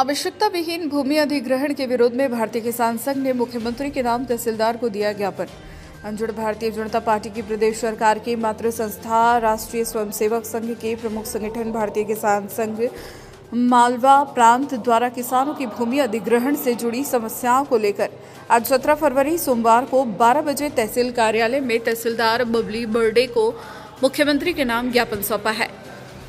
आवश्यकता विहीन भूमि अधिग्रहण के विरोध में भारतीय किसान संघ ने मुख्यमंत्री के नाम तहसीलदार को दिया ज्ञापन। अंजुड़ भारतीय जनता पार्टी की प्रदेश सरकार की मातृ संस्था राष्ट्रीय स्वयंसेवक संघ के प्रमुख संगठन भारतीय किसान संघ मालवा प्रांत द्वारा किसानों की भूमि अधिग्रहण से जुड़ी समस्याओं को लेकर आज 17 फरवरी सोमवार को 12 बजे तहसील कार्यालय में तहसीलदार बबली बर्डे को मुख्यमंत्री के नाम ज्ञापन सौंपा है।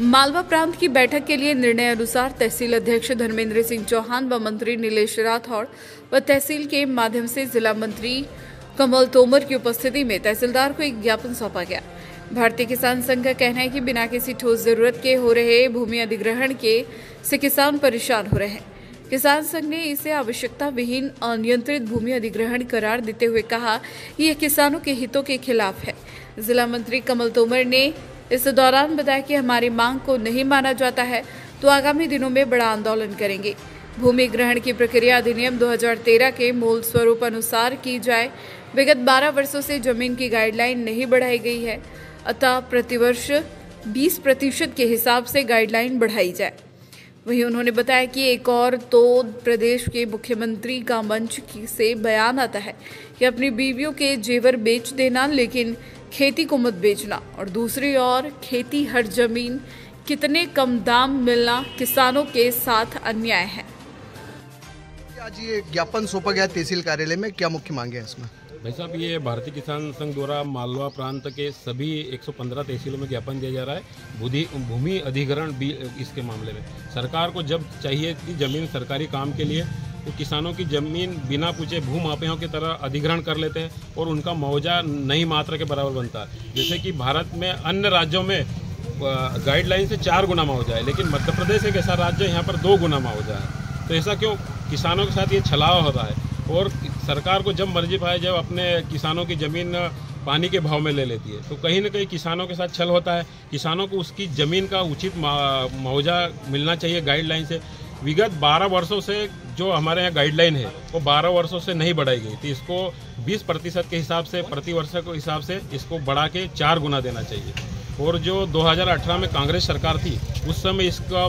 मालवा प्रांत की बैठक के लिए निर्णय अनुसार तहसील अध्यक्ष धर्मेंद्र सिंह चौहान व मंत्री नीलेश राठौड़ व तहसील के माध्यम से जिला मंत्री कमल तोमर की उपस्थिति में तहसीलदार को एक ज्ञापन सौंपा गया। भारतीय किसान संघ का कहना है कि बिना किसी ठोस जरूरत के हो रहे भूमि अधिग्रहण के से किसान परेशान हो रहे हैं। किसान संघ ने इसे आवश्यकता विहीन अनियंत्रित भूमि अधिग्रहण करार देते हुए कहा कि यह किसानों के हितों के खिलाफ है। जिला मंत्री कमल तोमर ने इस दौरान बताया कि हमारी मांग को नहीं माना जाता है तो आगामी दिनों में बड़ा आंदोलन करेंगे। भूमि ग्रहण की प्रक्रिया अधिनियम 2013 के मूल स्वरूप अनुसार की जाए। विगत 12 वर्षों से जमीन की गाइडलाइन नहीं बढ़ाई गई है, अतः प्रतिवर्ष 20% के हिसाब से गाइडलाइन बढ़ाई जाए। वहीं उन्होंने बताया कि एक और तो प्रदेश के मुख्यमंत्री का मंच से बयान आता है कि अपनी बीवियों के जेवर बेच देना लेकिन खेती को मत बेचना, और दूसरी ओर खेती हर जमीन कितने कम दाम मिलना किसानों के साथ अन्याय है। आज ये ज्ञापन सौंपा गया तहसील कार्यालय में, क्या मुख्य मांगे हैं इसमें? भाई साहब, ये भारतीय किसान संघ द्वारा मालवा प्रांत के सभी 115 तहसीलों में ज्ञापन दिया जा रहा है भूमि अधिग्रहण भी इसके मामले में। सरकार को जब चाहिए कि जमीन सरकारी काम के लिए तो किसानों की जमीन बिना पूछे भूमाफियाओं की तरह अधिग्रहण कर लेते हैं और उनका मुआवजा नई मात्रा के बराबर बनता है। जैसे कि भारत में अन्य राज्यों में गाइडलाइन से 4 गुना मुआवजा है, लेकिन मध्य प्रदेश एक ऐसा राज्य है यहाँ पर 2 गुना मुआवजा है। तो ऐसा क्यों? किसानों के साथ ये छलावा हो रहा है और सरकार को जब मर्जी पाए जब अपने किसानों की ज़मीन पानी के भाव में ले लेती है, तो कहीं ना कहीं किसानों के साथ छल होता है। किसानों को उसकी ज़मीन का उचित मुआवजा मिलना चाहिए गाइडलाइन से। विगत 12 वर्षों से जो हमारे यहाँ गाइडलाइन है वो 12 वर्षों से नहीं बढ़ाई गई थी। इसको 20% के हिसाब से प्रति वर्ष के हिसाब से इसको बढ़ा के 4 गुना देना चाहिए। और जो 2018 में कांग्रेस सरकार थी उस समय इसका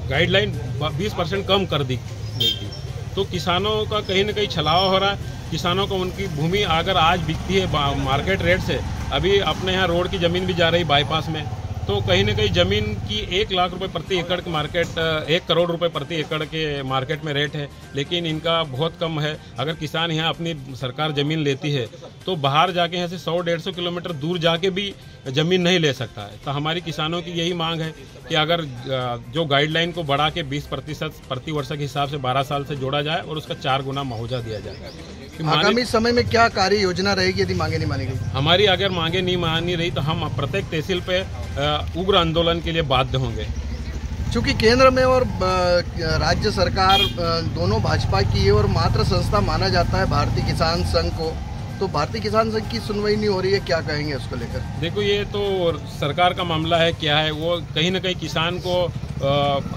गाइडलाइन 20% कम कर दी गई थी। तो किसानों का कहीं ना कहीं छलावा हो रहा है। किसानों को उनकी भूमि अगर आज बिकती है मार्केट रेट से, अभी अपने यहाँ रोड की ज़मीन भी जा रही बाईपास में, तो कहीं ना कहीं ज़मीन की 1 लाख रुपए प्रति एकड़ के मार्केट 1 करोड़ रुपए प्रति एकड़ के मार्केट में रेट है, लेकिन इनका बहुत कम है। अगर किसान यहाँ अपनी सरकार ज़मीन लेती है तो बाहर जाके यहाँ से 100-150 किलोमीटर दूर जाके भी ज़मीन नहीं ले सकता है। तो हमारी किसानों की यही मांग है कि अगर जो गाइडलाइन को बढ़ा के 20% प्रति वर्ष के हिसाब से 12 साल से जोड़ा जाए और उसका 4 गुना मुआवजा दिया जाए। आगामी समय में क्या कार्य योजना रहेगी यदि मांगे नहीं मानी गई? हमारी अगर मांगे नहीं मानी रही तो हम प्रत्येक तहसील पे उग्र आंदोलन के लिए बाध्य होंगे। चूँकि केंद्र में और राज्य सरकार दोनों भाजपा की है और मातृ संस्था माना जाता है भारतीय किसान संघ को, तो भारतीय किसान संघ की सुनवाई नहीं हो रही है, क्या कहेंगे उसको लेकर? देखो, ये तो सरकार का मामला है, क्या है वो कहीं ना कहीं किसान को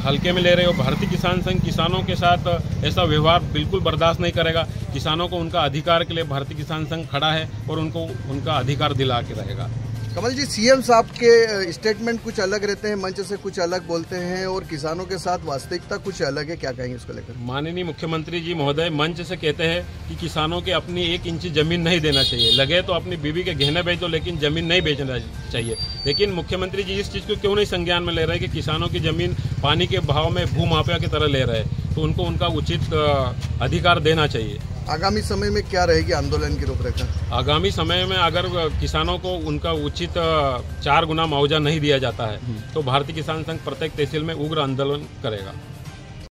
हल्के में ले रहे हो। भारतीय किसान संघ किसानों के साथ ऐसा व्यवहार बिल्कुल बर्दाश्त नहीं करेगा। किसानों को उनका अधिकार के लिए भारतीय किसान संघ खड़ा है और उनको उनका अधिकार दिला के रहेगा। कमल जी, सीएम साहब के स्टेटमेंट कुछ अलग रहते हैं, मंच से कुछ अलग बोलते हैं और किसानों के साथ वास्तविकता कुछ अलग है, क्या कहेंगे उसको लेकर? माननीय मुख्यमंत्री जी महोदय मंच से कहते हैं कि किसानों के अपनी 1 इंच जमीन नहीं देना चाहिए। लगे तो अपनी बीवी के गहने बेच दो, लेकिन जमीन नहीं बेचना चाहिए। लेकिन मुख्यमंत्री जी इस चीज़ को क्यों नहीं संज्ञान में ले रहे कि किसानों की जमीन पानी के भाव में भूमाफिया की तरह ले रहे हैं, तो उनको उनका उचित अधिकार देना चाहिए। आगामी समय में क्या रहेगी आंदोलन की रूपरेखा? आगामी समय में अगर किसानों को उनका उचित 4 गुना मुआवजा नहीं दिया जाता है तो भारतीय किसान संघ प्रत्येक तहसील में उग्र आंदोलन करेगा।